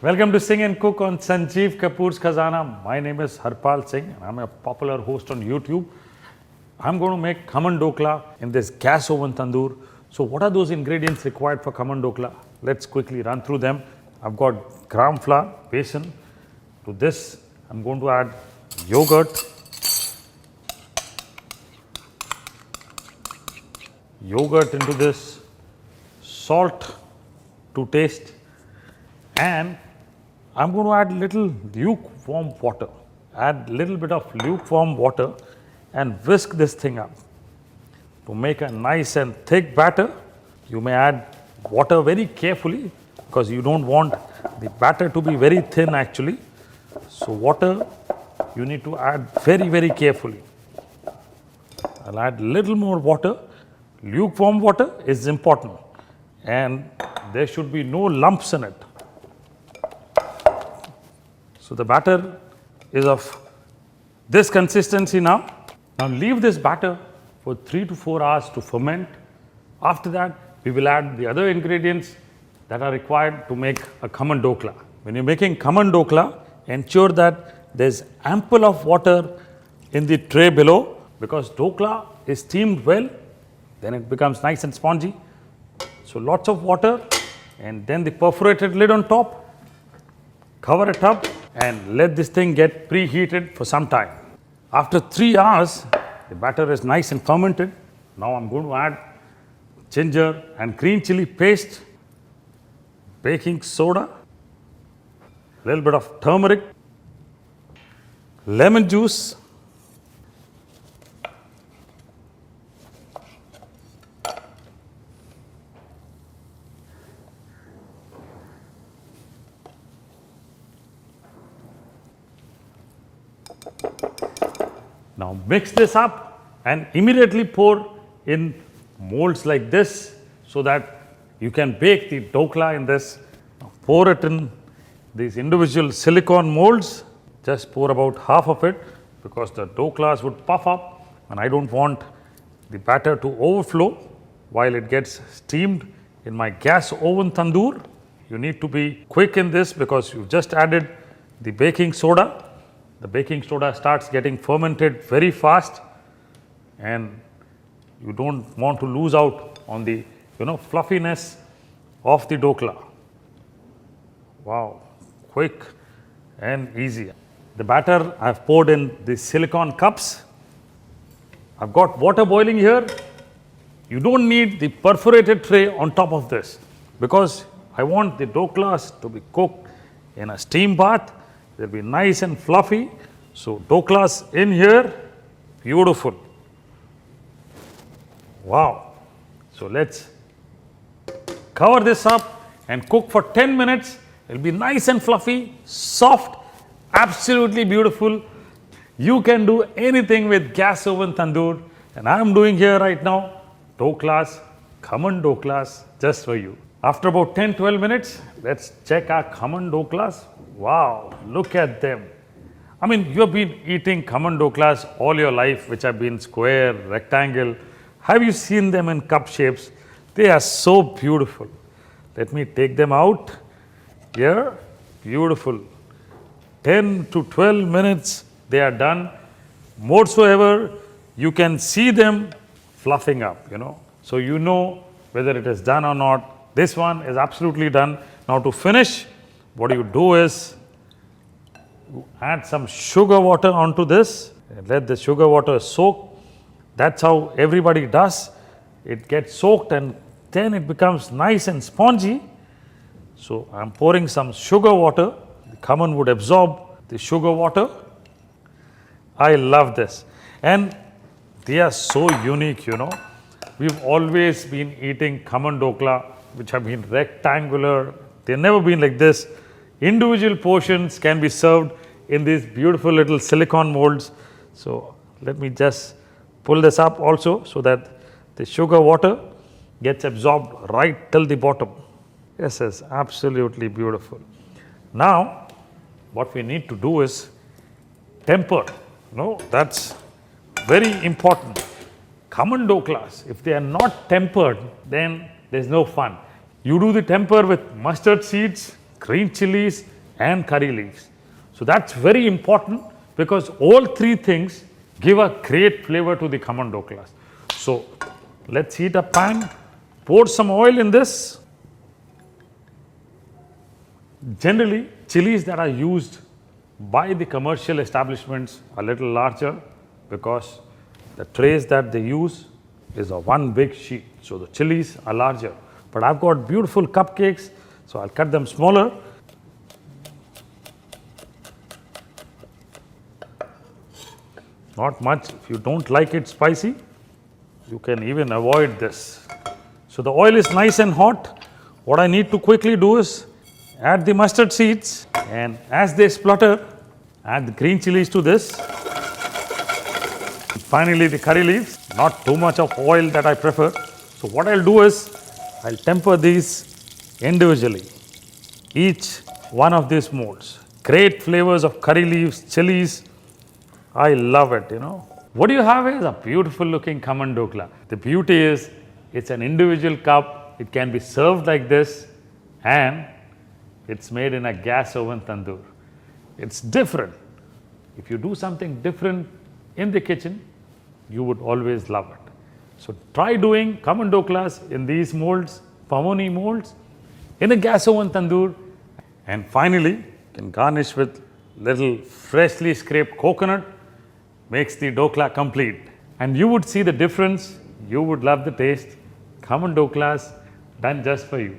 Welcome to Sing and Cook on Sanjeev Kapoor's Khazana. My name is Harpal Singh and I'm a popular host on YouTube. I'm going to make Khaman Dhokla in this gas oven tandoor. So what are those ingredients required for Khaman Dhokla? Let's quickly run through them. I've got gram flour, besan. To this, I'm going to add yogurt, into this, salt to taste, and I'm going to add little lukewarm water. Add little bit of lukewarm water and whisk this thing up. To make a nice and thick batter, you may add water very carefully because you don't want the batter to be very thin actually. So water you need to add very, very carefully. I'll add little more water. Lukewarm water is important and there should be no lumps in it. So the batter is of this consistency now. Now leave this batter for 3 to 4 hours to ferment. After that, we will add the other ingredients that are required to make a Khaman Dhokla. When you're making Khaman Dhokla, ensure that there's ample of water in the tray below, because dhokla is steamed well, then it becomes nice and spongy. So lots of water and then the perforated lid on top. Cover it up and let this thing get preheated for some time. After 3 hours, the batter is nice and fermented. Now I'm going to add ginger and green chili paste, baking soda, a little bit of turmeric, lemon juice, now mix this up and immediately pour in molds like this so that you can bake the dhokla in this. Now pour it in these individual silicone molds. Just pour about half of it because the dhoklas would puff up and I don't want the batter to overflow while it gets steamed in my gas oven tandoor. You need to be quick in this because you've just added the baking soda. The baking soda starts getting fermented very fast and you don't want to lose out on the fluffiness of the dhokla. Wow, quick and easy. The batter I've poured in the silicone cups. I've got water boiling here. You don't need the perforated tray on top of this because I want the dhoklas to be cooked in a steam bath. They'll be nice and fluffy. So dhoklas in here, beautiful. Wow. So let's cover this up and cook for 10 minutes. It'll be nice and fluffy, soft, absolutely beautiful. You can do anything with gas oven tandoor. And I'm doing here right now dhoklas, Khaman Dhoklas just for you. After about 10-12 minutes, let's check our Khaman Dhoklas. Wow, look at them. I mean, you have been eating Khaman Dhoklas all your life, which have been square, rectangle. Have you seen them in cup shapes? They are so beautiful. Let me take them out. Here, beautiful. 10 to 12 minutes, they are done. Moreover, you can see them fluffing up, So you know whether it is done or not. This one is absolutely done. Now to finish, what you do is you add some sugar water onto this and let the sugar water soak. That's how everybody does. It gets soaked and then it becomes nice and spongy. So I'm pouring some sugar water. The Khaman would absorb the sugar water. I love this. And they are so unique, We've always been eating Khaman Dhokla, which have been rectangular. They've never been like this. Individual portions can be served in these beautiful little silicone molds. So let me just pull this up also so that the sugar water gets absorbed right till the bottom. This is absolutely beautiful. Now, what we need to do is temper. That's very important. Khaman Dhoklas, if they are not tempered, then there's no fun. You do the temper with mustard seeds, green chilies and curry leaves. So that's very important because all three things give a great flavor to the Khaman Dhoklas. So let's heat a pan, pour some oil in this. Generally, chilies that are used by the commercial establishments are a little larger because the trays that they use is a one big sheet. So the chilies are larger. But I've got beautiful cupcakes, so I'll cut them smaller. Not much. If you don't like it spicy, you can even avoid this. So the oil is nice and hot. What I need to quickly do is add the mustard seeds, and as they splutter, add the green chilies to this. And finally, the curry leaves. Not too much of oil that I prefer. So what I'll do is, I'll temper these individually. Each one of these molds. Great flavors of curry leaves, chilies. I love it, you know. What you have is a beautiful looking Khaman Dhokla. The beauty is, it's an individual cup. It can be served like this, and it's made in a gas oven tandoor. It's different. If you do something different in the kitchen, you would always love it. So try doing Khaman Dhoklas in these molds, Pamoni molds, in a gas oven tandoor. And finally, you can garnish with little freshly scraped coconut. Makes the Dhokla complete. And you would see the difference. You would love the taste. Khaman Dhoklas done just for you.